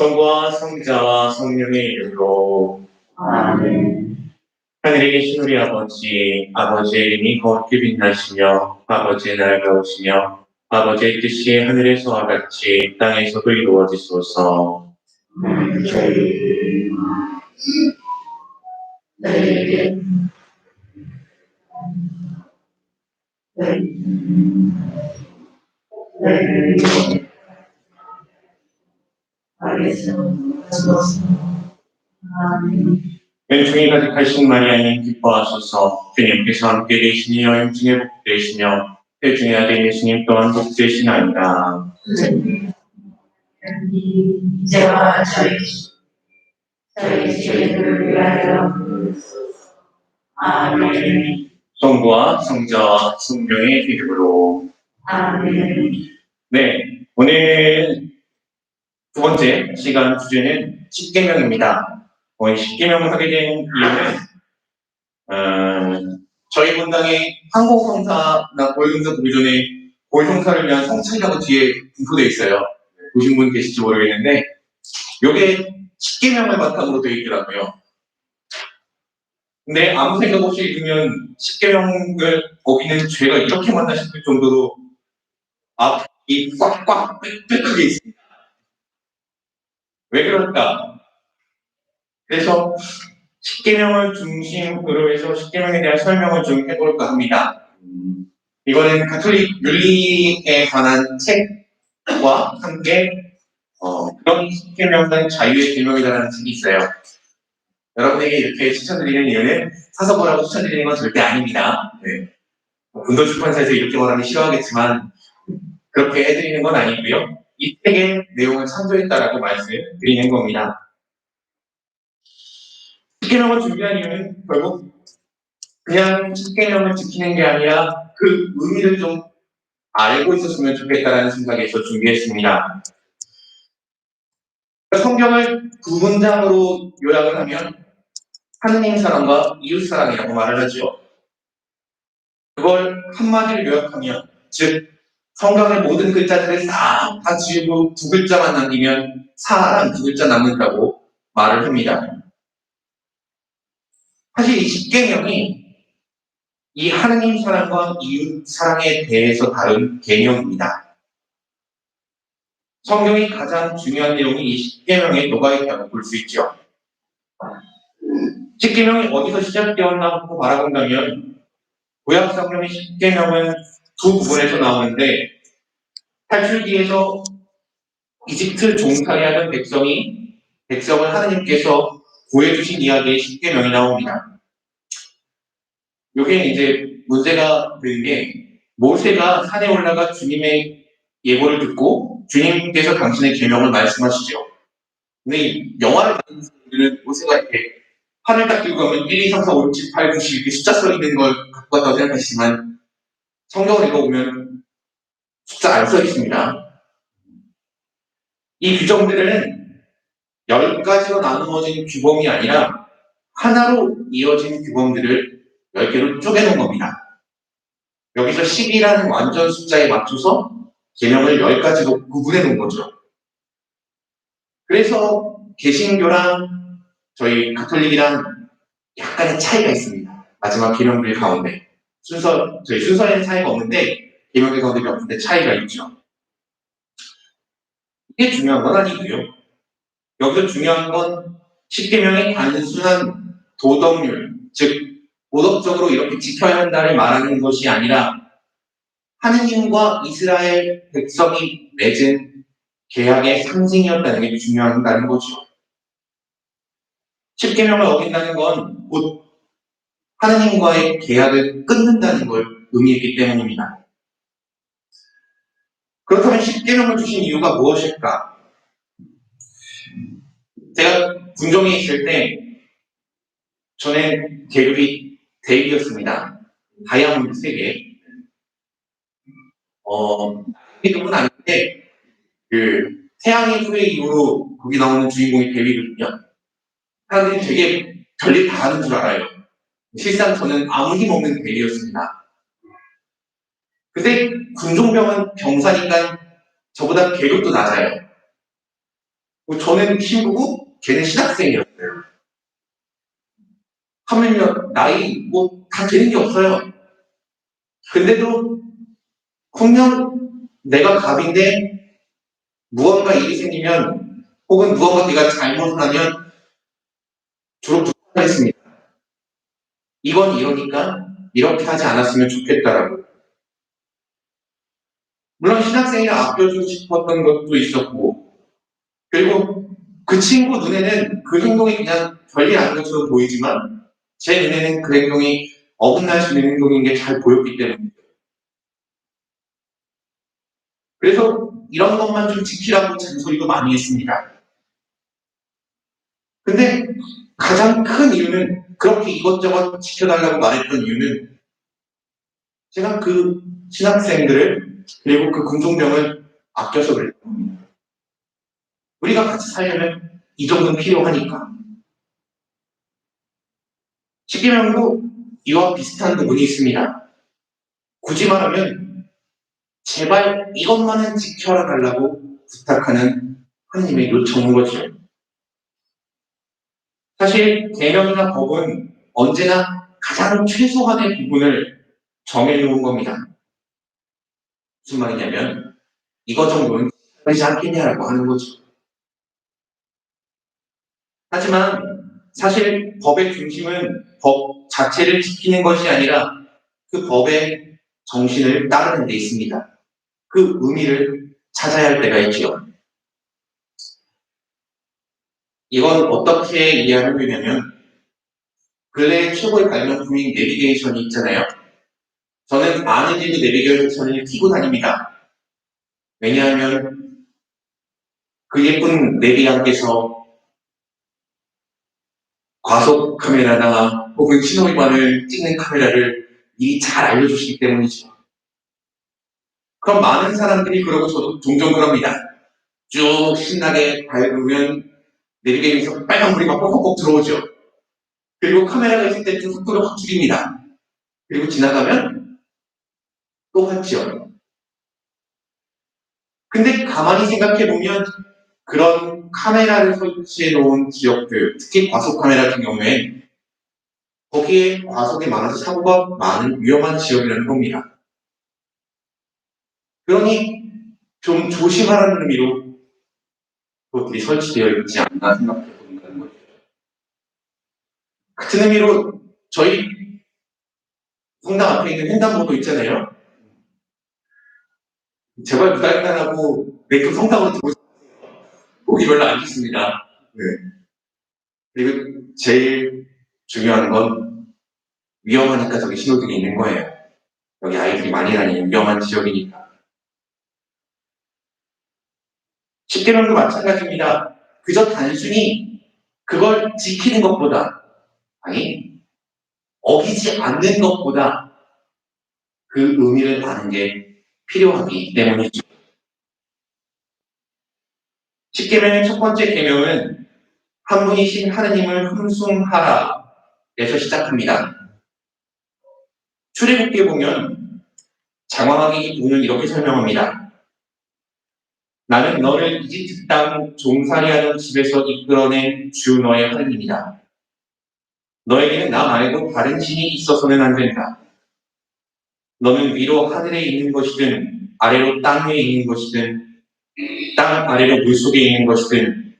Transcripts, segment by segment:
성부와 성자와 성령의 이름으로 아멘. 하늘에 계신 우리 아버지, 아버지의 이름이 거룩히 빛나시며 아버지의 나라가 오시며 아버지의 뜻이 하늘에서와 같이 땅에서도 이루어지소서. 저희 너희에게 너희에게 아멘. 은총이 가득하신 마리아님 기뻐하소서. 주님께서 함께 계시니 여인 중에 복되시며 태중의 아들 예수님 또한 복되시나이다. 이제와 저희 죄를 위하여 아멘. 성부와 성자와 성령의 이름으로 아멘. 네, 오늘 두 번째 시간 주제는 십계명입니다. 오늘 십계명을 하게 된 이유는 저희 본당에 항공성사나 고용사 보기 전에 고용사를 위한 성찰이라고 뒤에 분포되어 있어요. 보신 분 계실지 모르겠는데 이게 십계명을 바탕으로 되어 있더라고요. 근데 아무 생각 없이 읽으면 십계명을 어기는 죄가 이렇게 많나 싶을 정도로 앞이 꽉꽉 빽빽하게 있습니다. 왜 그럴까? 그래서 십계명을 중심으로 해서 십계명에 대한 설명을 좀 해볼까 합니다. 이거는 가톨릭 윤리에 관한 책과 함께 그런 십계명은 자유의 계명이라는 책이 있어요. 여러분에게 이렇게 추천드리는 이유는 사서 보라고 추천드리는 건 절대 아닙니다. 네. 군도출판사에서 이렇게 말하면 싫어하겠지만 그렇게 해드리는 건 아니고요. 이 책의 내용을 참조했다라고 말씀드리는 겁니다. 십계명을 준비한 이유는 결국 그냥 십계명을 지키는 게 아니라 그 의미를 좀 알고 있었으면 좋겠다라는 생각에서 준비했습니다. 성경을 두 문장으로 요약을 하면 하느님 사랑과 이웃 사랑이라고 말을 하죠. 그걸 한마디로 요약하면, 즉 성경의 모든 글자들을 다 지우고 두 글자만 남기면 사랑 두 글자 남는다고 말을 합니다. 사실 이 십계명이 이 하느님 사랑과 이웃 사랑에 대해서 다룬 개념입니다. 성경이 가장 중요한 내용이 이 십계명에 녹아있다고 볼 수 있죠. 십계명이 어디서 시작되었나고 바라본다면 구약 성경의 십계명은 두 부분에서 나오는데 탈출기에서 이집트 종살이하던 백성을 하느님께서 구해주신 이야기의 십계명이 나옵니다. 이게 이제 문제가 되는 게 모세가 산에 올라가 주님의 예고를 듣고 주님께서 당신의 계명을 말씀하시죠. 근데 이 영화를 보는 사람들은 모세가 이렇게 판을 딱 들고 가면 1, 2, 3, 4, 5, 6, 7, 8, 9, 10 이렇게 숫자 써 있는 걸 갖고 왔다고 생각하시지만 성경을 읽어보면 숫자 안 써 있습니다. 이 규정들은 10가지로 나누어진 규범이 아니라 하나로 이어진 규범들을 10개로 쪼개놓은 겁니다. 여기서 10이라는 완전 숫자에 맞춰서 계명을 10가지로 구분해 놓은 거죠. 그래서 개신교랑 저희 가톨릭이랑 약간의 차이가 있습니다. 마지막 계명들 가운데. 저희 순서에는 차이가 없는데 계명들 가운데 몇 군데 차이가 있죠. 이게 중요한 건 아니고요. 여기서 중요한 건 십계명의 단순한 도덕률, 즉 도덕적으로 이렇게 지켜야 한다를 말하는 것이 아니라 하느님과 이스라엘 백성이 맺은 계약의 상징이었다는 게 중요하다는 거죠. 십계명을 어긴다는 건 곧 하느님과의 계약을 끊는다는 걸 의미했기 때문입니다. 그렇다면 십계명을 주신 이유가 무엇일까? 제가 군종에 있을 때 저는 계급이 대위였습니다. 다이아몬드 3개. 계급은 아닌데 태양의 후예 이후로 거기 나오는 주인공이 대위거든요. 사람들이 되게 별일 다 하는 줄 알아요. 실상 저는 아무 힘 없는 대위였습니다. 근데 군종병은 병사니까 저보다 계급도 낮아요. 저는 친구고 걔는 신학생이었어요. 하물며 나이 뭐 다 되는 게 없어요. 근데도 분명 내가 갑인데 무언가 일이 생기면 혹은 무언가 내가 잘못을 하면 주로 부탁했습니다. 이건 이러니까 이렇게 하지 않았으면 좋겠다라고. 물론 신학생이라 아껴주고 싶었던 것도 있었고, 그리고 그 친구 눈에는 그 행동이 그냥 별일 아닌 것처럼 보이지만 제 눈에는 그 행동이 어긋날 수 있는 행동인 게 잘 보였기 때문에. 그래서 이런 것만 좀 지키라고 잔소리도 많이 했습니다. 근데 가장 큰 이유는, 그렇게 이것저것 지켜달라고 말했던 이유는, 제가 그 신학생들을 그리고 그 군종병을 아껴서 그랬어요. 우리가 같이 살려면 이 정도는 필요하니까. 십계명도 이와 비슷한 부분이 있습니다. 굳이 말하면 제발 이것만은 지켜라 달라고 부탁하는 하나님의 요청인 거죠. 사실 계명이나 법은 언제나 가장 최소한의 부분을 정해놓은 겁니다. 무슨 말이냐면 이거 정도는 되지 않겠냐라고 하는 거죠. 하지만 사실 법의 중심은 법 자체를 지키는 것이 아니라 그 법의 정신을 따르는 데 있습니다. 그 의미를 찾아야 할 때가 있죠. 이건 어떻게 이해하면 되냐면, 근래 최고의 발명품인 내비게이션이 있잖아요. 저는 아는 일도 내비게이션을 켜고 다닙니다. 왜냐하면 그 예쁜 내비양께서 과속 카메라나 혹은 신호위반을 찍는 카메라를 미리 잘 알려주시기 때문이죠. 그럼 많은 사람들이 그러고 저도 종종 그럽니다. 쭉 신나게 밟으면 내비게이션에서 빨간불이 막 뻑뻑뻑 들어오죠. 그리고 카메라가 있을 때 좀 속도를 확 줄입니다. 그리고 지나가면 또 하죠. 근데 가만히 생각해보면 그런 카메라를 설치해 놓은 지역들, 특히 과속 카메라 같은 경우에 거기에 과속이 많아서 사고가 많은 위험한 지역이라는 겁니다. 그러니 좀 조심하라는 의미로 그것들이 설치되어 있지 않나 생각해 본다는 거죠. 같은 의미로 저희 성당 앞에 있는 횡단보도 있잖아요. 제발 무단횡단하고 내 성당으로 들어오세요. 보기 별로 안 좋습니다. 네. 그리고 제일 중요한 건 위험하니까 저기 신호등이 있는 거예요. 여기 아이들이 많이 다니는 위험한 지역이니까. 십계명도 마찬가지입니다. 그저 단순히 그걸 지키는 것보다, 아니 어기지 않는 것보다 그 의미를 아는 게 필요하기 때문이죠. 십계명의 첫 번째 계명은 한 분이신 하느님을 흠숭하라 에서 시작합니다. 출애굽기에 보면 장황하게 이 부분을 이렇게 설명합니다. 나는 너를 이집트 땅 종살이하던 집에서 이끌어낸 주 너의 하느님이다. 너에게는 나 말고 다른 신이 있어서는 안 된다. 너는 위로 하늘에 있는 것이든 아래로 땅 위에 있는 것이든 땅 아래로 물속에 있는 것이든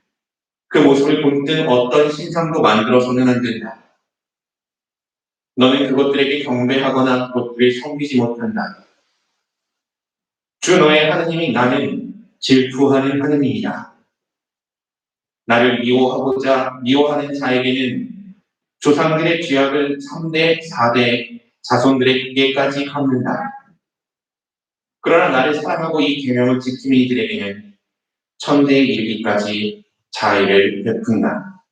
그 모습을 본뜬 어떤 신상도 만들어서는 안 된다. 너는 그것들에게 경배하거나 그것들을 섬기지 못한다. 주 너의 하느님인 나는 질투하는 하느님이다. 나를 미워하고자 미워하는 자에게는 조상들의 죄악을 3대, 4대 자손들에게까지 갚는다. 그러나 나를 사랑하고 이 계명을 지키는 이들에게는 천대에 이르기까지 자애를 베푼다.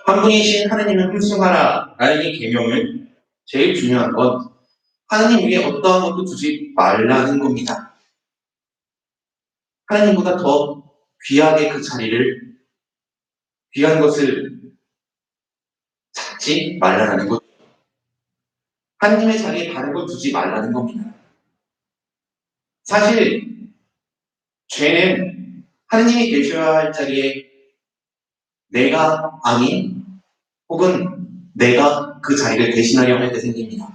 한 분이신 하느님을 훌륭하라 라는 이 계명은 제일 중요한 건 하느님 위에 어떠한 것도 두지 말라는 겁니다. 하느님보다 더 귀하게 그 자리를, 귀한 것을 찾지 말라는 것. 하느님의 자리에 다른 걸 두지 말라는 겁니다. 사실 죄는 하느님이 계셔야 할 자리에 내가 아닌 혹은 내가 그 자리를 대신하려 할 때 생깁니다.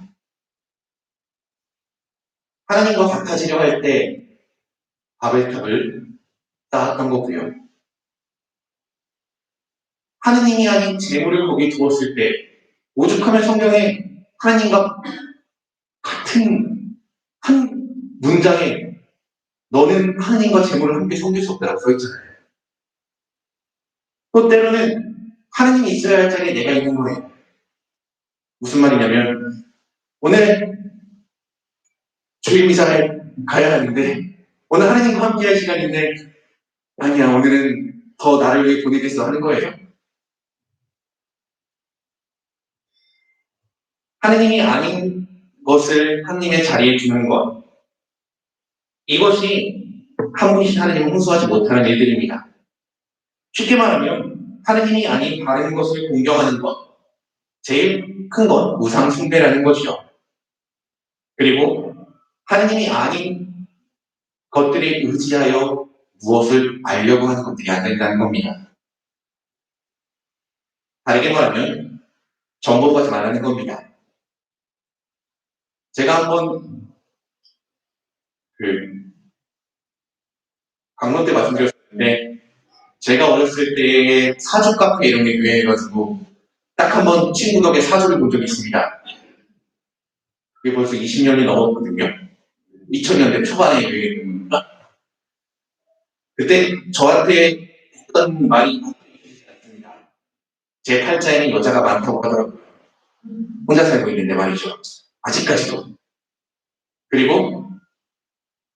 하나님과 같아지려 할 때 바벨탑을 쌓았던 거고요. 하느님이 아닌 재물을 거기 두었을 때 오죽하면 성경에 하나님과 같은 한 문장에 너는 하나님과 재물을 함께 섬길 수 없다라고 써있잖아요. 또 때로는 하나님이 있어야 할 자리에 내가 있는 거예요. 무슨 말이냐면 오늘 주일 미사에 가야 하는데 오늘 하나님과 함께 할 시간인데 아니야 오늘은 더 나를 위해 보내겠어 하는 거예요. 하느님이 아닌 것을 하느님의 자리에 두는 것 이것이 한 분이신 하느님을 홍수하지 못하는 일들입니다. 쉽게 말하면 하느님이 아닌 다른 것을 공경하는 것 제일 큰 건 우상 숭배라는 것이죠. 그리고 하느님이 아닌 것들에 의지하여 무엇을 알려고 하는 것들이 안 된다는 겁니다. 다르게 말하면 정보가 잘하는 겁니다. 제가 한번 강론 때 말씀드렸는데 제가 어렸을 때 사주 카페 이런 게 유행해가지고 딱 한 번 친구 덕에 사주를 본 적이 있습니다. 그게 벌써 20년이 넘었거든요. 2000년대 초반에 유행했습니다. 그때 저한테 했던 말이 있습니다. 제 팔자에는 여자가 많다고 하더라고요. 혼자 살고 있는데 말이죠. 아직까지도. 그리고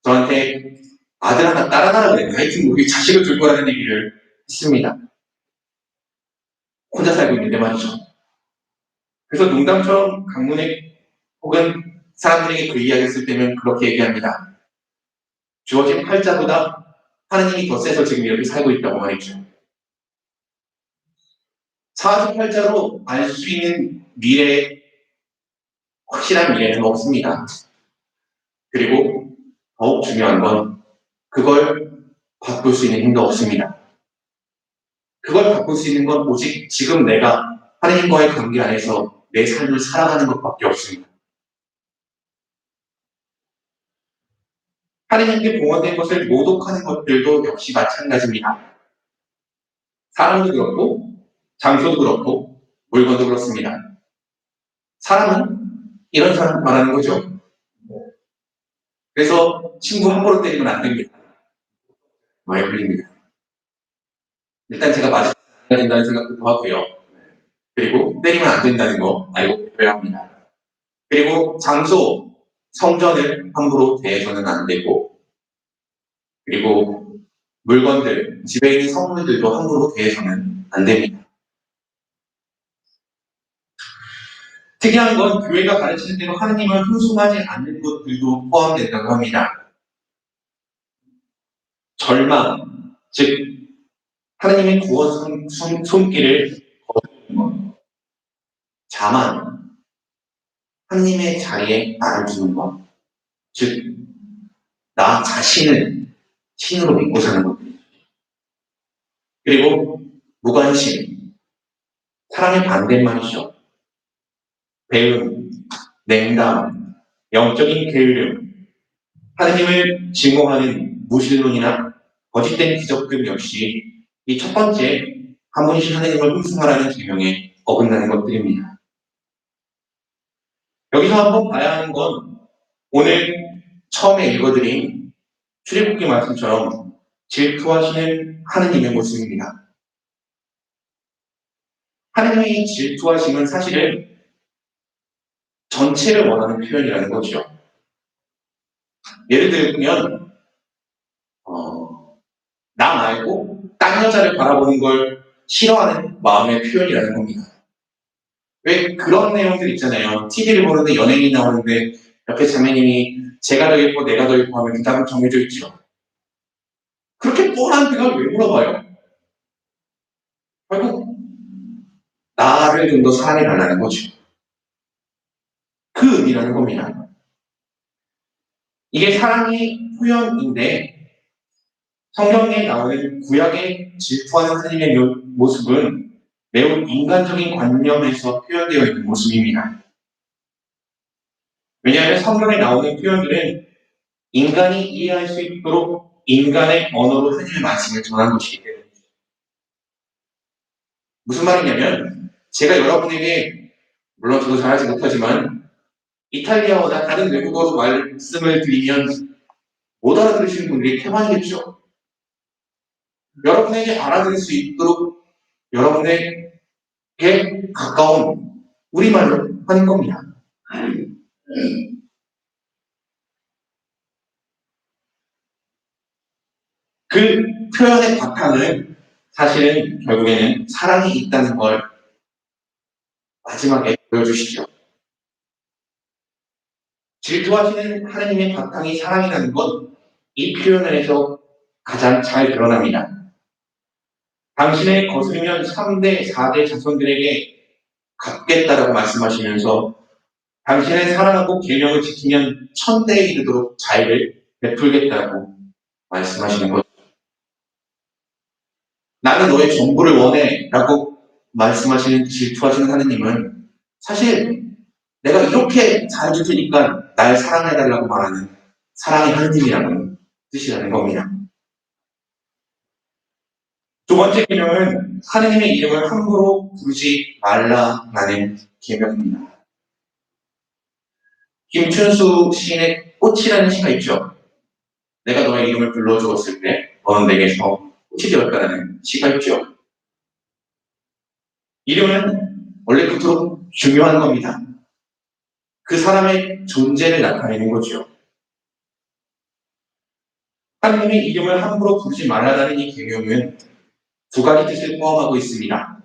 저한테 아들 하나, 딸 하나라 그랬나? 하여튼 우리 자식을 줄 거라는 얘기를 했습니다. 혼자 살고 있는데 말이죠. 그래서 농담처럼 강문에 혹은 사람들에게 그 이야기를 쓸 때면 그렇게 얘기합니다. 주어진 팔자보다 하느님이 더 세서 지금 이렇게 살고 있다고 말이죠. 사주팔자로 알 수 있는 미래, 확실한 미래는 없습니다. 그리고 더욱 중요한 건 그걸 바꿀 수 있는 힘도 없습니다. 그걸 바꿀 수 있는 건 오직 지금 내가 하느님과의 관계 안에서 내 삶을 살아가는 것밖에 없습니다. 하느님께 봉헌된 것을 모독하는 것들도 역시 마찬가지입니다. 사람도 그렇고 장소도 그렇고 물건도 그렇습니다. 사람은 이런 사람 말하는 거죠. 그래서 친구 함부로 때리면 안 됩니다. 많이 걸립니다. 일단 제가 맞아야 된다는 생각도 하고요. 그리고 때리면 안 된다는 거 알고 배워야 합니다. 그리고 장소, 성전을 함부로 대해서는 안 되고 그리고 물건들, 집에 있는 선물들도 함부로 대해서는 안 됩니다. 특이한 건 교회가 가르치는 대로 하느님을 흠숭하지 않는 것들도 포함된다고 합니다. 절망, 즉 하느님의 구원 손길을 거두는 것, 자만, 하느님의 자리에 나를 두는 것, 즉 나 자신을 신으로 믿고 사는 것, 그리고 무관심, 사랑의 반대말이죠. 배움, 냉담, 영적인 게으름, 하느님을 증오하는 무신론이나 거짓된 기적들 역시 이 첫 번째 한 분이신 하느님을 흠숭하라는 계명에 어긋나는 것들입니다. 여기서 한번 봐야 하는 건 오늘 처음에 읽어드린 출애굽기 말씀처럼 질투하시는 하느님의 모습입니다. 하느님이 질투하심은 사실은 전체를 원하는 표현이라는 거죠. 예를 들면 나 말고 딴 여자를 바라보는 걸 싫어하는 마음의 표현이라는 겁니다. 왜 그런 내용들 있잖아요. TV를 보는데 연예인이 나오는데 옆에 자매님이 제가 더 예뻐 내가 더 예뻐 하면 그 답은 정해져 있죠. 그렇게 뻔한 대답을 왜 물어봐요? 결국 나를 좀 더 사랑해달라는 거죠. 그 의미라는 겁니다. 이게 사랑의 표현인데 성경에 나오는 구약의 질투하는 하나님의 모습은 매우 인간적인 관념에서 표현되어 있는 모습입니다. 왜냐하면 성경에 나오는 표현들은 인간이 이해할 수 있도록 인간의 언어로 하나님의 말씀을 전한 것이기 때문입니다. 무슨 말이냐면 제가 여러분에게 물론 저도 잘하지 못하지만 이탈리아어나 다른 외국어로 말씀을 드리면 못 알아들으시는 분들이 태반이겠죠. 여러분에게 알아들을 수 있도록 여러분에게 가까운 우리말로 하는 겁니다. 그 표현의 바탕은 사실은 결국에는 사랑이 있다는 걸 마지막에 보여주시죠. 질투하시는 하나님의 바탕이 사랑이라는 건 이 표현에서 가장 잘 드러납니다. 당신의 거스르면 3대, 4대 자손들에게 갚겠다라고 말씀하시면서 당신의 사랑하고 계명을 지키면 1000대에 이르도록 자애를 베풀겠다고 말씀하시는 거죠. 나는 너의 전부를 원해 라고 말씀하시는 질투하시는 하나님은 사실 내가 이렇게 잘해줄 테니까 날 사랑해달라고 말하는 사랑의 하나님이라는 뜻이라는 겁니다. 두 번째 계명은 하나님의 이름을 함부로 부르지 말라라는 계명입니다. 김춘수 시인의 꽃이라는 시가 있죠. 내가 너의 이름을 불러주었을 때 너는 내게서 꽃이 되었다는 시가 있죠. 이름은 원래 그토록 중요한 겁니다. 그 사람의 존재를 나타내는 거죠. 하나님의 이름을 함부로 부르지 말라는 이 계명은 두 가지 뜻을 포함하고 있습니다.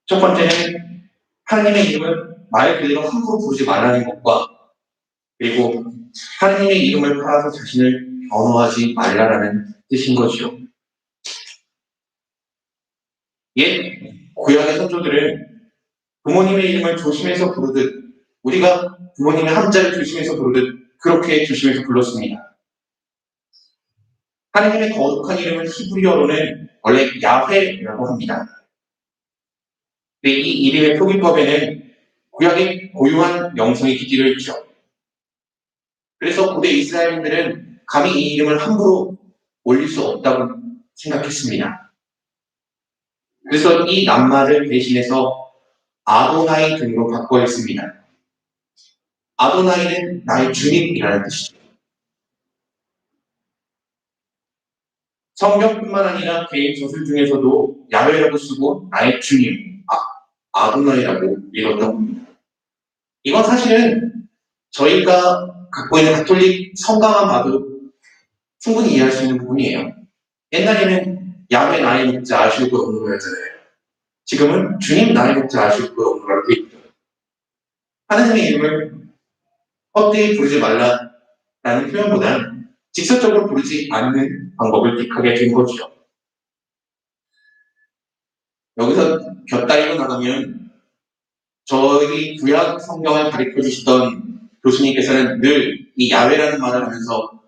첫 번째는 하나님의 이름을 말 그대로 함부로 부르지 말라는 것과 그리고 하나님의 이름을 팔아서 자신을 변호하지 말라라는 뜻인 거죠. 옛 구약의 선조들은 부모님의 이름을 조심해서 부르듯 우리가 부모님의 한자를 조심해서 부르듯 그렇게 조심해서 불렀습니다. 하나님의 거룩한 이름을 히브리어로는 원래 야훼라고 합니다. 근데 이 이름의 표기법에는 구약의 고유한 명성이 기재되어 있죠. 그래서 고대 이스라엘인들은 감히 이 이름을 함부로 올릴 수 없다고 생각했습니다. 그래서 이 낱말을 대신해서 아도나이 등으로 바꿔 했습니다. 아도나이는 나의 주님이라는 뜻이죠. 성경뿐만 아니라 개인 저술 중에서도 야훼라고 쓰고 나의 주님, 아도나이라고 읽었던 겁니다. 이건 사실은 저희가 갖고 있는 가톨릭 성가만 봐도 충분히 이해할 수 있는 부분이에요. 옛날에는 야훼 나의 목자 아실 것 없는 거였잖아요. 지금은 주님 나의 목자 아실 것 없는 거라고 되어 있죠. 하나님의 이름을 헛되이 부르지 말라라는 표현보다는 직접적으로 부르지 않는 방법을 택하게 된 거죠. 여기서 곁다리로 나가면 저희 구약 성경을 가르쳐 주시던 교수님께서는 늘 이 야훼라는 말을 하면서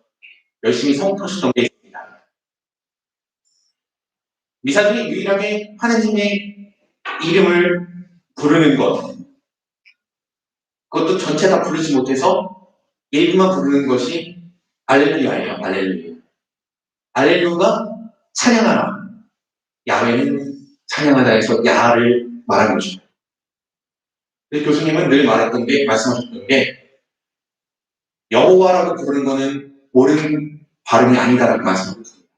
열심히 성토하셨던 게 있습니다. 미사 중에 유일하게 하나님의 이름을 부르는 것, 그것도 전체 다 부르지 못해서 일부만 부르는 것이 알렐루야예요. 알렐루야. 알렐루야가 찬양하라. 야훼는 찬양하다 해서 야를 말한 거죠. 교수님은 늘 말씀하셨던 게 여호와라고 부르는 거는 옳은 발음이 아니다라고 말씀하셨습니다.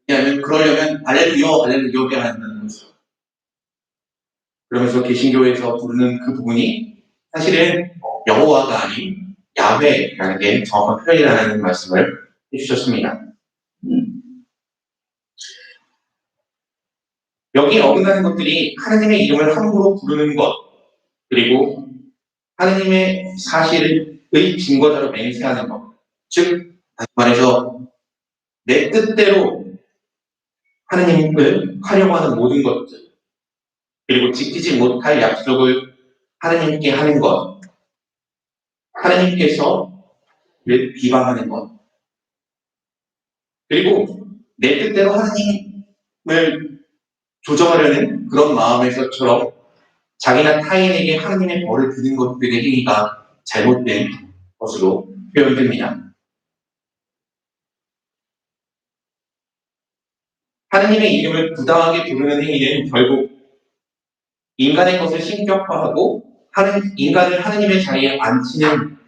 왜냐하면 그러려면 알렐루야, 알렐루야 해야 한다는 거죠. 그러면서 개신교에서 부르는 그 부분이 사실은 여호와가 아닌 야훼라는 게 정확한 표현이라는 말씀을 해주셨습니다. 여기에 어긋나는 것들이 하나님의 이름을 함부로 부르는 것, 그리고 하나님의 사실의 증거자로 맹세하는 것, 즉 다시 말해서 내 뜻대로 하나님을 하려고 하는 모든 것들, 그리고 지키지 못할 약속을 하나님께 하는 것, 하나님께서 비방하는 것, 그리고 내 뜻대로 하나님을 조정하려는 그런 마음에서처럼 자기나 타인에게 하나님의 벌을 주는 것들의 행위가 잘못된 것으로 표현됩니다. 하나님의 이름을 부당하게 부르는 행위는 결국 인간의 것을 신격화하고 인간을 하나님의 자리에 앉히는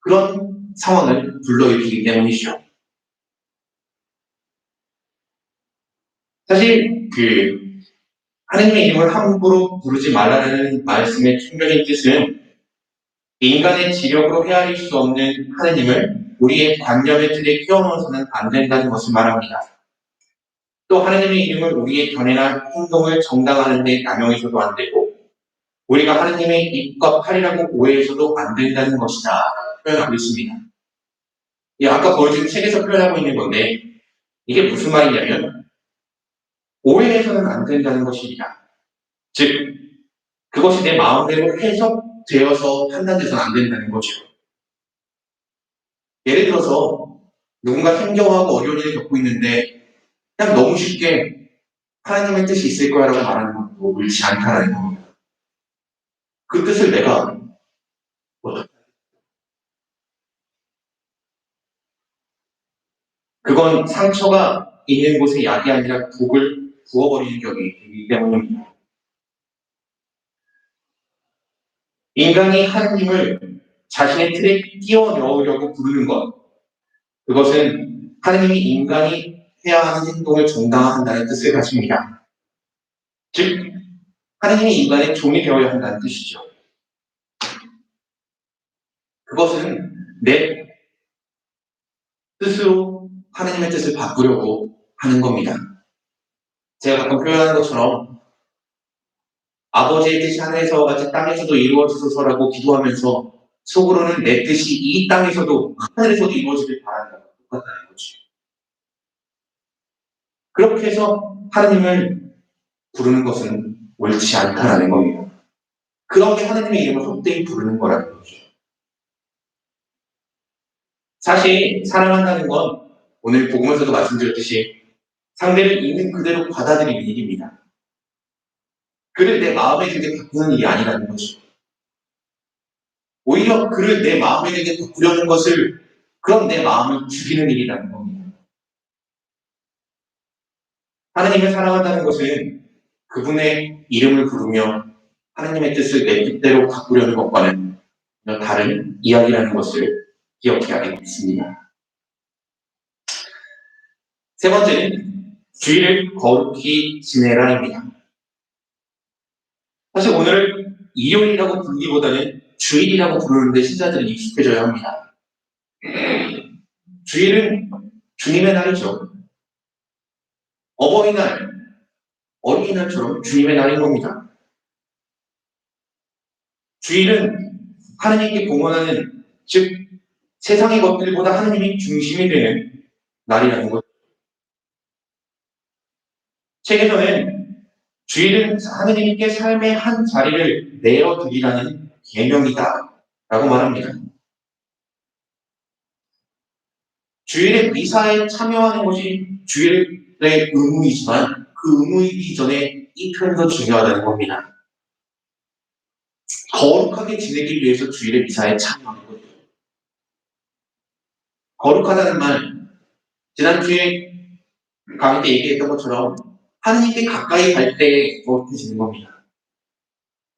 그런 상황을 불러일으키기 때문이죠. 사실 하나님의 이름을 함부로 부르지 말라는 말씀의 충격인 뜻은 인간의 지력으로 헤아릴 수 없는 하나님을 우리의 관념의 틀에 끼워넣어서는 안 된다는 것을 말합니다. 또 하나님의 이름을 우리의 견해나 행동을 정당화하는 데 남용해서도 안 되고 우리가 하나님의 입과 팔이라고 오해해서도 안 된다는 것이다 표현하고 있습니다. 아까 보여준 책에서 표현하고 있는 건데 이게 무슨 말이냐면 오해해서는 안 된다는 것입니다. 즉 그것이 내 마음대로 해석되어서 판단돼서는 안 된다는 거죠. 예를 들어서 누군가 힘겨워하고 어려운 일을 겪고 있는데 그냥 너무 쉽게 하나님의 뜻이 있을 거야라고 말하는 것도 옳지 않다는 겁니다. 그 뜻을 내가 그건 상처가 있는 곳에 약이 아니라 독을 부어버리는 격이기 때문입니다. 인간이 하나님을 자신의 틀에 끼워 넣으려고 부르는 것, 그것은 하나님이 인간이 해야 하는 행동을 정당화한다는 뜻을 가집니다. 즉, 하나님이 인간의 종이 되어야 한다는 뜻이죠. 그것은 내 뜻으로 하나님의 뜻을 바꾸려고 하는 겁니다. 제가 가끔 표현하는 것처럼 아버지의 뜻이 하늘에서와 같이 땅에서도 이루어지소서라고 기도하면서 속으로는 내 뜻이 이 땅에서도 하늘에서도 이루어지길 바란다고 똑같다는 거죠. 그렇게 해서 하나님을 부르는 것은 옳지 않다라는 겁니다. 그렇게 하나님의 이름을 헛되이 부르는 거라는 거죠. 사실 사랑한다는 건 오늘 복음에서도 말씀드렸듯이 상대를 있는 그대로 받아들이는 일입니다. 그를 내 마음에 들게 바꾸는 일이 아니라는 거죠. 오히려 그를 내 마음에 들게 바꾸려는 것을 그런 내 마음을 죽이는 일이라는 겁니다. 하나님을 사랑한다는 것은 그분의 이름을 부르며 하나님의 뜻을 내 뜻대로 바꾸려는 것과는 전혀 다른 이야기라는 것을 기억해야겠습니다. 세 번째는 주일을 거룩히 지내라입니다. 사실 오늘을 일요일이라고 부르기보다는 주일이라고 부르는데 신자들은 익숙해져야 합니다. 주일은 주님의 날이죠. 어버이날, 어린이날처럼 주님의 날인 겁니다. 주일은 하나님께 봉헌하는, 즉 세상의 것들보다 하나님이 중심이 되는 날이라는 것. 책에서는 주일은 하나님께 삶의 한 자리를 내어드리라는 계명이다 라고 말합니다. 주일의 미사에 참여하는 것이 주일의 의무이지만 그 의무이기 전에 이 표현도 중요하다는 겁니다. 거룩하게 지내기 위해서 주일의 미사에 참여하는 거죠. 거룩하다는 말, 지난주에 강의 때 얘기했던 것처럼 하나님께 가까이 갈 때 거룩해지는 겁니다.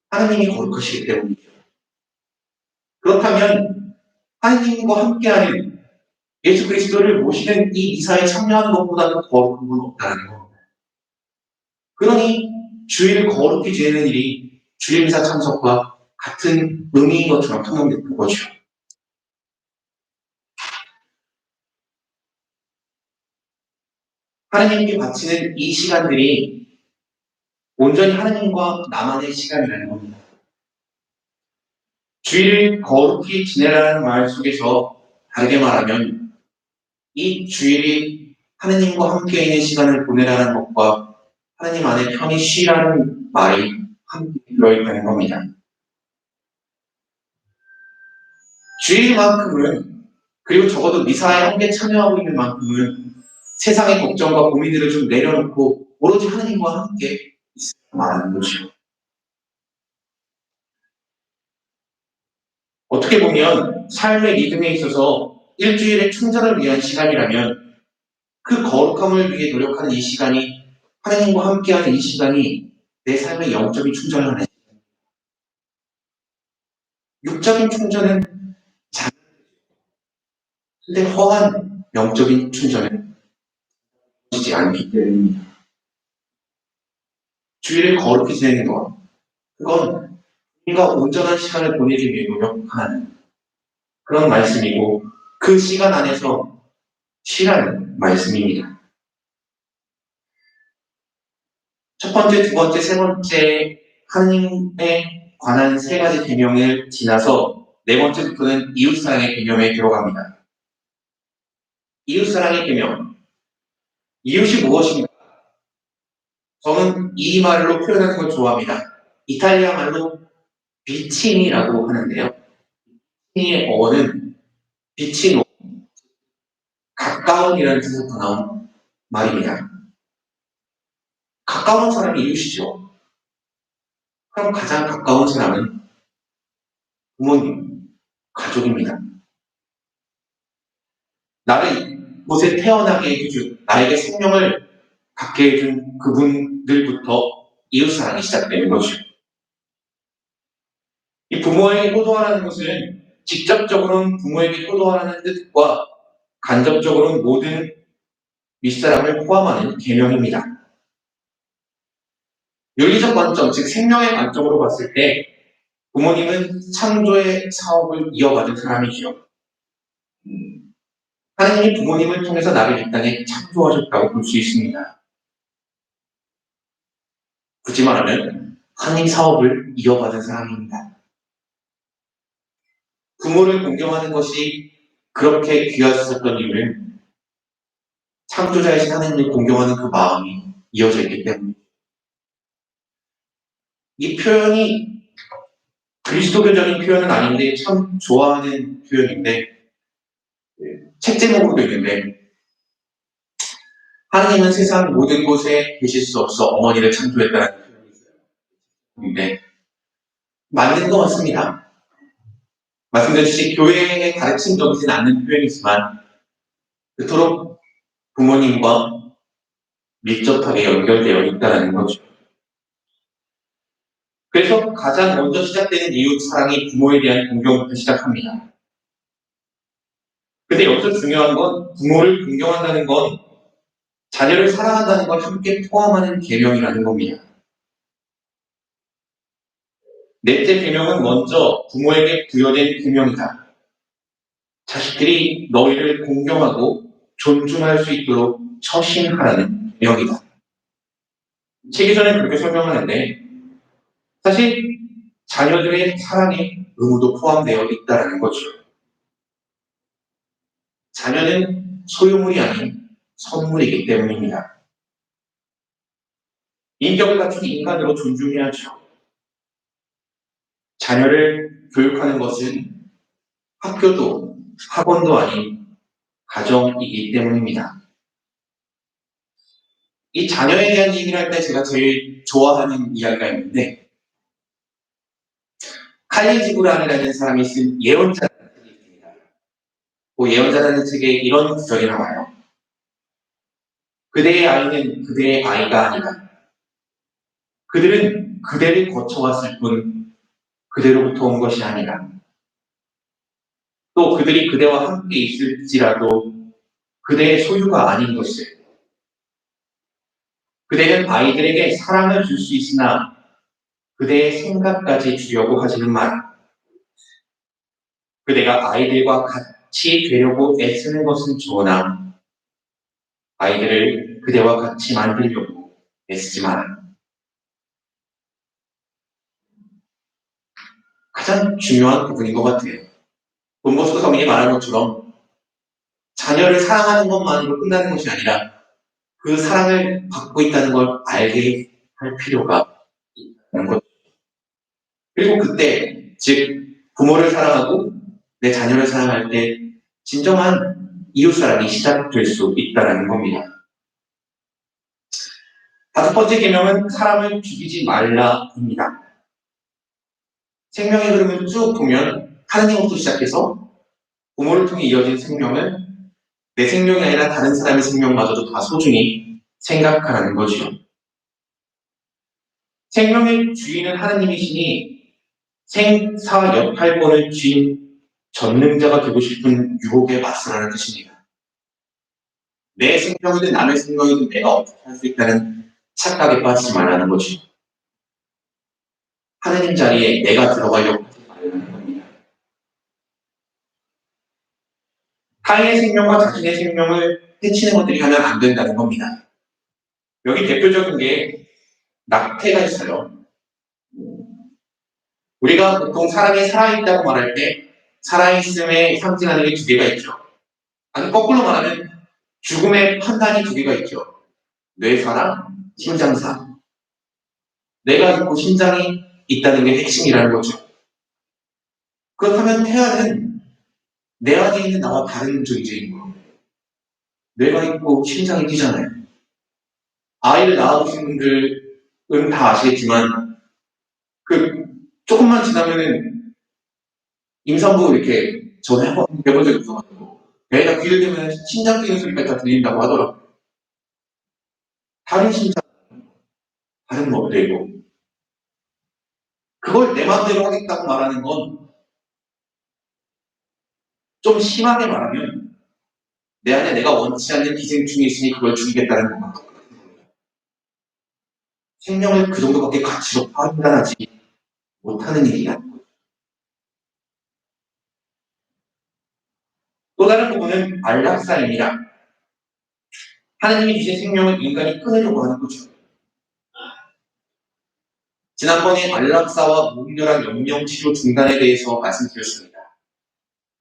하나님이 거룩하시기 때문이죠. 그렇다면 하나님과 함께하는 예수 그리스도를 모시는 이 미사에 참여하는 것보다는 거룩한 건 없다는 겁니다. 그러니 주일을 거룩히 지내는 일이 주일 미사 참석과 같은 의미인 것처럼 통용되는 거죠. 하나님께 바치는 이 시간들이 온전히 하나님과 나만의 시간이라는 겁니다. 주일을 거룩히 지내라는 말 속에서 다르게 말하면 이 주일이 하나님과 함께 있는 시간을 보내라는 것과 하나님 안에 편히 쉬라는 말이 함께 들어있다는 겁니다. 주일만큼은, 그리고 적어도 미사에 함께 참여하고 있는 만큼은 세상의 걱정과 고민들을 좀 내려놓고 오로지 하나님과 함께 있으면 말하는 것이요. 어떻게 보면 삶의 리듬에 있어서 일주일의 충전을 위한 시간이라면 그 거룩함을 위해 노력하는 이 시간이 하나님과 함께하는 이 시간이 내 삶의 영적인 충전을 하는 육적인 충전은 근데 허한 영적인 충전은 이루어지지 않기 때문입니다. 주일을 거룩히 지내는 것, 그건 우리가 온전한 시간을 보내기 위해 노력하는 그런 말씀이고 그 시간 안에서 쉬라는 말씀입니다. 첫 번째, 두 번째, 세 번째 하나님에 관한 세 가지 계명을 지나서 네 번째부터는 이웃사랑의 계명에 들어갑니다. 이웃사랑의 계명. 이웃이 무엇입니까? 저는 이 말로 표현하는 걸 좋아합니다. 이탈리아 말로 비치니라고 하는데요. 비치니의 어원은 비치노, 가까운이라는 뜻에서 나온 말입니다. 가까운 사람이 이웃이죠. 그럼 가장 가까운 사람은 부모님, 가족입니다. 나를 이곳에 태어나게 해준, 나에게 생명을 갖게 해준 그분들부터 이웃사랑이 시작되는 거죠. 이 부모에게 효도하라는 것은 직접적으로는 부모에게 효도하라는 뜻과 간접적으로는 모든 윗사람을 포함하는 계명입니다. 윤리적 관점, 즉 생명의 관점으로 봤을 때 부모님은 창조의 사업을 이어받은 사람이지요. 하나님이 부모님을 통해서 나를 이 땅에 창조하셨다고 볼 수 있습니다. 굳이 말하면 하나님 사업을 이어받은 사람입니다. 부모를 공경하는 것이 그렇게 귀하셨던 이유는 창조자이신 하나님을 공경하는 그 마음이 이어져 있기 때문입니다. 이 표현이 그리스도교적인 표현은 아닌데 참 좋아하는 표현인데 책 제목으로 있는데 하나님은 세상 모든 곳에 계실 수 없어 어머니를 창조했다는 표현이 있는데 맞는 것 같습니다. 말씀드렸듯이 교회의 가르침적이진 않는 표현이지만 그토록 부모님과 밀접하게 연결되어 있다는 거죠. 그래서 가장 먼저 시작되는 이웃 사랑이 부모에 대한 공경부터 시작합니다. 근데 여기서 중요한 건 부모를 공경한다는 건 자녀를 사랑한다는 걸 함께 포함하는 계명이라는 겁니다. 넷째 계명은 먼저 부모에게 부여된 계명이다. 자식들이 너희를 공경하고 존중할 수 있도록 처신하라는 계명이다. 책에서는 그렇게 설명하는데 사실 자녀들의 사랑의 의무도 포함되어 있다는 거죠. 자녀는 소유물이 아닌 선물이기 때문입니다. 인격을 갖춘 인간으로 존중해야죠. 자녀를 교육하는 것은 학교도 학원도 아닌 가정이기 때문입니다. 이 자녀에 대한 얘기를 할 때 제가 제일 좋아하는 이야기가 있는데 칼릴 지브란이라는 사람이 쓴 예언자라는 책이 있습니다. 그 예언자라는 책에 이런 구절이 나와요. 그대의 아이는 그대의 아이가 아니다. 그들은 그대를 거쳐왔을 뿐 그대로부터 온 것이 아니라 또 그들이 그대와 함께 있을지라도 그대의 소유가 아닌 것을 그대는 아이들에게 사랑을 줄 수 있으나 그대의 생각까지 주려고 하지는 마라. 그대가 아이들과 같이 되려고 애쓰는 것은 좋으나 아이들을 그대와 같이 만들려고 애쓰지 마라. 가장 중요한 부분인 것 같아요. 돈보스코 성인이 말한 것처럼 자녀를 사랑하는 것만으로 끝나는 것이 아니라 그 사랑을 받고 있다는 걸 알게 할 필요가 있다는 것. 그리고 그때, 즉 부모를 사랑하고 내 자녀를 사랑할 때 진정한 이웃사랑이 시작될 수 있다는 겁니다. 다섯 번째 계명은 사람을 죽이지 말라입니다. 생명의 흐름을 쭉 보면 하느님부터 시작해서 부모를 통해 이어진 생명은 내 생명이 아니라 다른 사람의 생명마저도 다 소중히 생각하라는 거지요. 생명의 주인은 하느님이시니 생사역할권을 쥔 전능자가 되고 싶은 유혹에 맞서라는 뜻입니다. 내 생명이든 남의 생명이든 내가 어떻게 할 수 있다는 착각에 빠지지 말라는 거지. 하느님 자리에 내가 들어가려고 하지 말라는 겁니다. 타인의 생명과 자신의 생명을 해치는 것들이 하면 안 된다는 겁니다. 여기 대표적인 게 낙태가 있어요. 우리가 보통 사람이 살아있다고 말할 때 살아있음에 상징하는 게 두 개가 있죠. 아니, 거꾸로 말하면 죽음의 판단이 두 개가 있죠. 뇌사랑 심장사. 뇌가 있고 심장이 있다는 게 핵심이라는 거죠. 그렇다면 태아는 내 안에 있는 나와 다른 존재인 거예요. 뇌가 있고 심장이 뛰잖아요. 아이를 낳아보신 분들은 다 아시겠지만 조금만 지나면은 임산부 이렇게 전에 한번 해본 적이 있어가지고 애가 귀를 대면 심장 뛰는 소리까지 다 들린다고 하더라고요. 다른 심장, 다른 법대고 그걸 내 마음대로 하겠다고 말하는 건 좀 심하게 말하면 내 안에 내가 원치 않는 기생충이 있으니 그걸 죽이겠다는 것만 똑같은 겁니다. 생명을 그 정도밖에 가치로 판단하지 못하는 일이라는 거죠. 또 다른 부분은 안락사입니다. 하나님이 주신 생명을 인간이 끊으려고 하는 거죠. 지난번에 안락사와 무분별한 영영치료 중단에 대해서 말씀드렸습니다.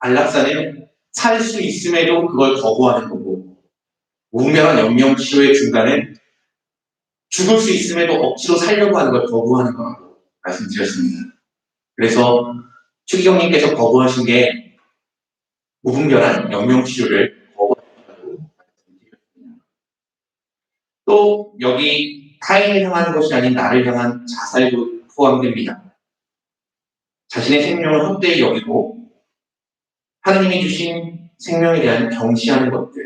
안락사는 살 수 있음에도 그걸 거부하는 거고, 무분별한 영영치료의 중단은 죽을 수 있음에도 억지로 살려고 하는 걸 거부하는 거라고 말씀드렸습니다. 그래서 추기경님께서 거부하신 게 무분별한 영영치료를 거부하셨다고 말씀드렸습니다. 또 여기 타인을 향하는 것이 아닌 나를 향한 자살도 포함됩니다. 자신의 생명을 헛되이 여기고 하느님이 주신 생명에 대한 경시하는 것들,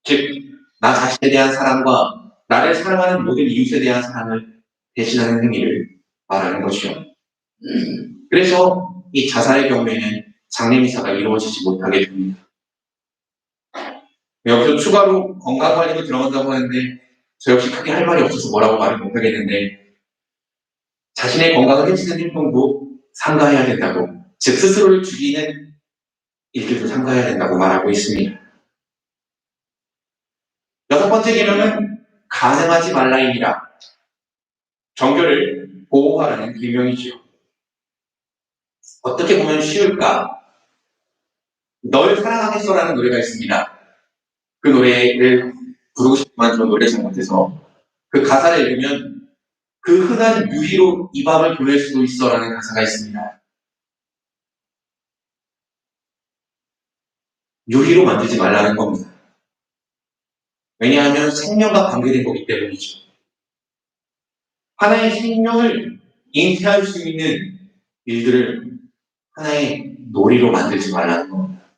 즉 나 자신에 대한 사랑과 나를 사랑하는 모든 이웃에 대한 사랑을 대신하는 행위를 말하는 것이요. 그래서 이 자살의 경우에는 장례미사가 이루어지지 못하게 됩니다. 여기서 추가로 건강관리도 들어간다고 하는데 저 역시 크게 할 말이 없어서 뭐라고 말을 못하겠는데 자신의 건강을 해치는 행동도 삼가해야 된다고, 즉 스스로를 죽이는 일들도 삼가해야 된다고 말하고 있습니다. 여섯 번째 계명은 가늠하지 말라입니다. 정교를 보호하라는 계명이지요. 어떻게 보면 쉬울까? 널 사랑하겠어라는 노래가 있습니다. 그 노래를 부르고 싶지만 저 노래 잘 못해서 그 가사를 읽으면 그 흔한 유희로 이 밤을 보낼 수도 있어라는 가사가 있습니다. 유희로 만들지 말라는 겁니다. 왜냐하면 생명과 관계된 거기 때문이죠. 하나의 생명을 잉태할 수 있는 일들을 하나의 놀이로 만들지 말라는 겁니다.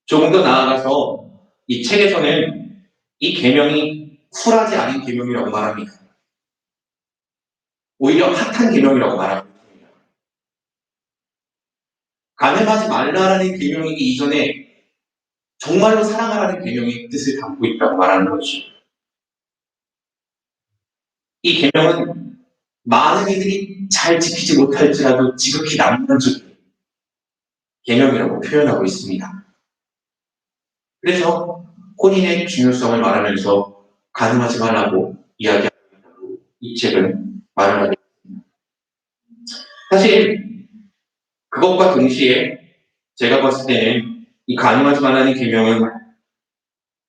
조금 더 나아가서 이 책에서는 이 계명이 쿨하지 않은 계명이라고 말합니다. 오히려 핫한 계명이라고 말하고 있습니다. 간음하지 말라라는 계명이기 이전에 정말로 사랑하라는 계명의 뜻을 담고 있다고 말하는 것이죠. 이 계명은 많은 이들이 잘 지키지 못할지라도 지극히 낭만적인 계명이라고 표현하고 있습니다. 그래서 혼인의 중요성을 말하면서 간음하지 말라고 이야기하고 이 책은 말을 하고 있습니다. 사실 그것과 동시에 제가 봤을 때는 이 간음하지 말라는 계명은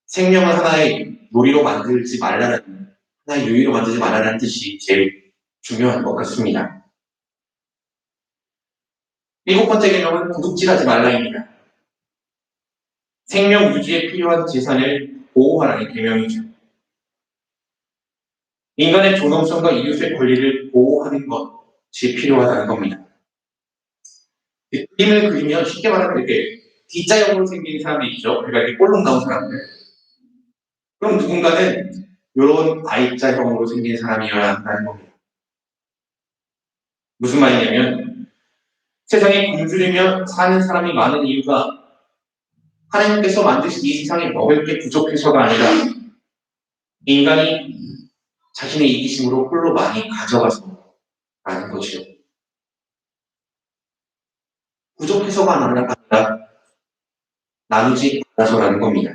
생명을 하나의 놀이로 만들지 말라는, 하나의 유의로 만들지 말라는 뜻이 제일 중요한 것 같습니다. 일곱 번째 계명은 도둑질하지 말라입니다. 생명 유지에 필요한 재산을 보호하라는 계명이죠. 인간의 존엄성과 이웃의 권리를 보호하는 것이 필요하다는 겁니다. 그림을 그리면 쉽게 말하면 이렇게 D자형으로 생긴 사람이 있죠. 그러니까 이렇게 볼록 나온 사람들. 그럼 누군가는 이런 I자형으로 생긴 사람이어야 한다는 겁니다. 무슨 말이냐면 세상에 굶주리며 사는 사람이 많은 이유가 하나님께서 만드신 이 세상에 먹을 게 부족해서가 아니라 인간이 자신의 이기심으로 홀로 많이 가져가서 라는 것이죠. 부족해서가 아니라 나누지 않아서라는 겁니다.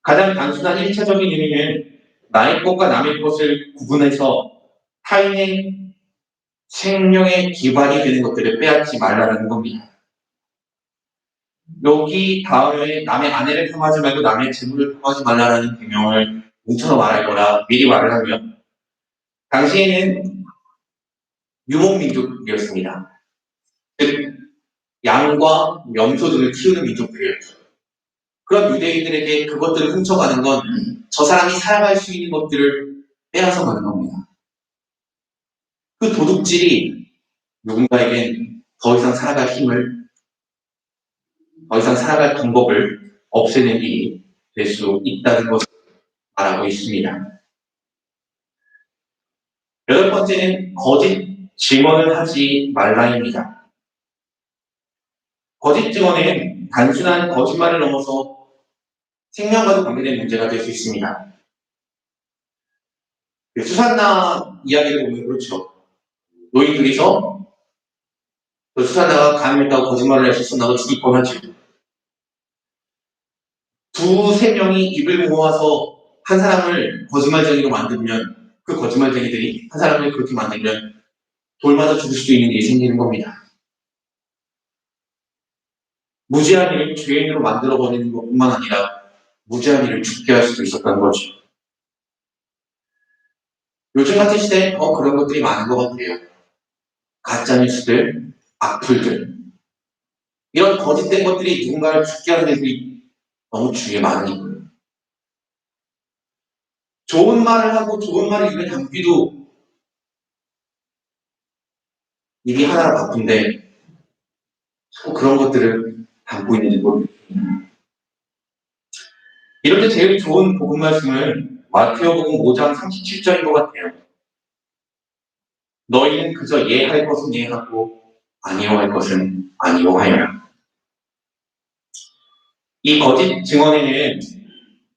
가장 단순한 1차적인 의미는 나의 것과 남의 것을 구분해서 타인의 생명의 기반이 되는 것들을 빼앗지 말라는 겁니다. 여기 다음에 남의 아내를 탐하지 말고 남의 재물을 탐하지 말라는 계명을 뭉쳐서 말할 거라 미리 말을 하면 당시에는 유목민족이었습니다. 즉 양과 염소 등을 키우는 민족들이었죠. 그런 유대인들에게 그것들을 훔쳐가는 건 저 사람이 살아갈 수 있는 것들을 빼앗아 가는 겁니다. 그 도둑질이 누군가에겐 더 이상 살아갈 힘을, 더 이상 살아갈 방법을 없애는 일이 될 수 있다는 것을 말하고 있습니다. 여덟 번째는 거짓 증언을 하지 말라입니다. 거짓 증언은 단순한 거짓말을 넘어서 생명과도 관계된 문제가 될 수 있습니다. 수산나 이야기를 보면 그렇죠. 노인들이서 수산나가 감염했다고 거짓말을 해서 수산나가 죽을 뻔하죠. 두세 명이 입을 모아서 한 사람을 거짓말쟁이로 만들면 그 거짓말쟁이들이 한 사람을 그렇게 만들면 돌 맞아 죽을 수도 있는 일이 생기는 겁니다. 무지한 일을 죄인으로 만들어버리는 것뿐만 아니라 무지한 일을 죽게 할 수도 있었다는 거죠. 요즘 같은 시대에 더 그런 것들이 많은 것 같아요. 가짜뉴스들, 악플들, 이런 거짓된 것들이 누군가를 죽게 하는 일들이 너무 주위에 많으니까요. 좋은 말을 하고 좋은 말을 입에 담기도 입이 하나라 바쁜데 자꾸 그런 것들을 담고 있는지 모르겠어요. 이럴 때 제일 좋은 복음 말씀은 마태복음 5장 37절인 것 같아요. 너희는 그저 예할 것은 예하고 아니오할 것은 아니오하여라. 이 거짓 증언에는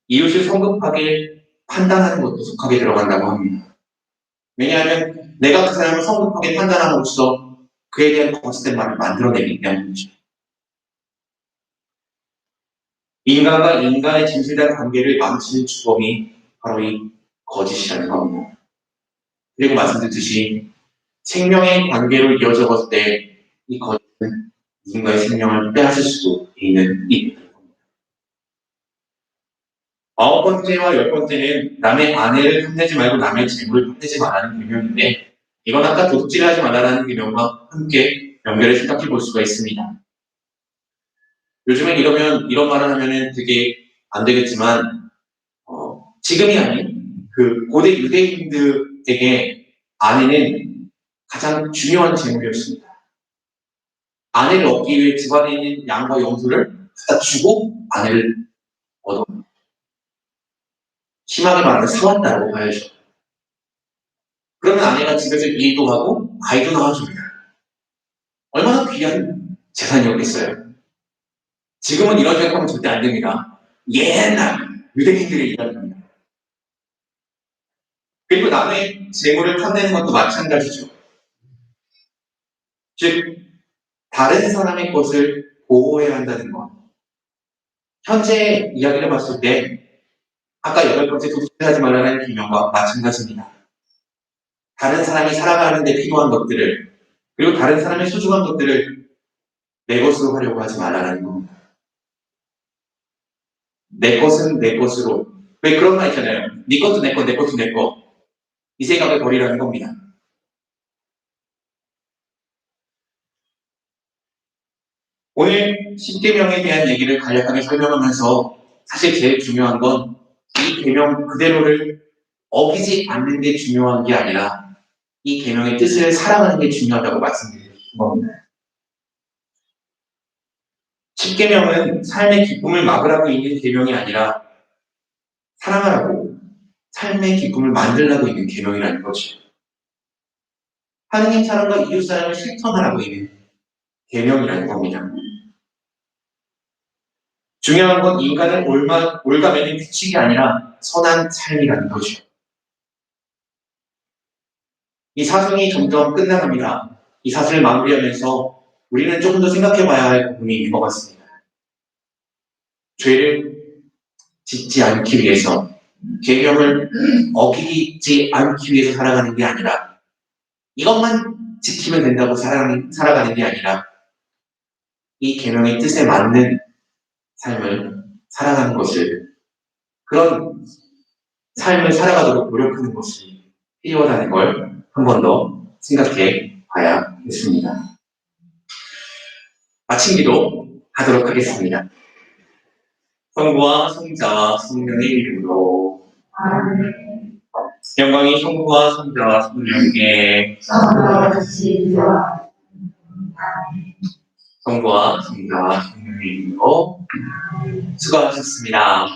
이웃을 성급하게 판단하는 것도 속하게 들어간다고 합니다. 왜냐하면 내가 그 사람을 성급하게 판단함으로써 그에 대한 거짓된 말을 만들어내기 때문이죠. 인간과 인간의 진실된 관계를 망치는 주범이 바로 이 거짓이라는 겁니다. 그리고 말씀드렸듯이 생명의 관계로 이어져 봤을 때 이 거짓은 누군가의 생명을 빼앗을 수도 있는 일입니다. 아홉 번째와 열 번째는 남의 아내를 탐내지 말고 남의 재물을 탐내지 말라는 계명인데 이건 아까 도둑질하지 말라는 계명과 함께 연결해 생각해 볼 수가 있습니다. 요즘엔 이런 말을 하면은 되게 안 되겠지만 지금이 아닌 그 고대 유대인들에게 아내는 가장 중요한 재물이었습니다. 아내를 얻기 위해 집안에 있는 양과 염소를 갖다 주고 아내를 얻어 심하게 말하면 사왔다고 봐야죠. 그러면 아내가 집에서 일도 하고 아이도 낳아줍니다. 얼마나 귀한 재산이었겠어요. 지금은 이런 생각하면 절대 안 됩니다. 옛날 유대인들의 이야기입니다. 그리고 남의 재물을 탐내는 것도 마찬가지죠. 즉 다른 사람의 것을 보호해야 한다는 것. 현재 이야기를 봤을 때 아까 여덟 번째 도둑질하지 말라는 규명과 마찬가지입니다. 다른 사람이 살아가는 데 필요한 것들을 그리고 다른 사람의 소중한 것들을 내 것으로 하려고 하지 말라는 겁니다. 내 것은 내 것으로. 왜 그런 말 있잖아요. 네 것도 내 거, 내 것도 내 거. 이 생각을 버리라는 겁니다. 오늘 10계명에 대한 얘기를 간략하게 설명하면서 사실 제일 중요한 건 이 계명 그대로를 어기지 않는 게 중요한 게 아니라 이 계명의 뜻을 사랑하는 게 중요하다고 말씀드린 겁니다. 10계명은 삶의 기쁨을 막으라고 있는 계명이 아니라 사랑하라고 삶의 기쁨을 만들라고 있는 계명이라는 거죠. 하느님 사랑과 이웃 사랑을 실천하라고 있는 계명이라는 겁니다. 중요한 건 인간을 올가매는 규칙이 아니라 선한 삶이라는 거죠. 이 사성이 점점 끝나갑니다. 이 사슬을 마무리하면서 우리는 조금 더 생각해 봐야 할 부분이 있는 것 같습니다. 죄를 짓지 않기 위해서, 계명을 어기지 않기 위해서 살아가는 게 아니라 이것만 지키면 된다고 살아가는 게 아니라 이 계명의 뜻에 맞는 삶을 살아가는 것을, 그런 삶을 살아가도록 노력하는 것이 필요하다는 걸 한 번 더 생각해 봐야겠습니다. 마침 기도 하도록 하겠습니다. 성부와 성자와 성령의 이름으로. 아멘. 영광이 성부와 성자와 성령에게. 성부와 성자와 성령의 이름으로. 수고하셨습니다.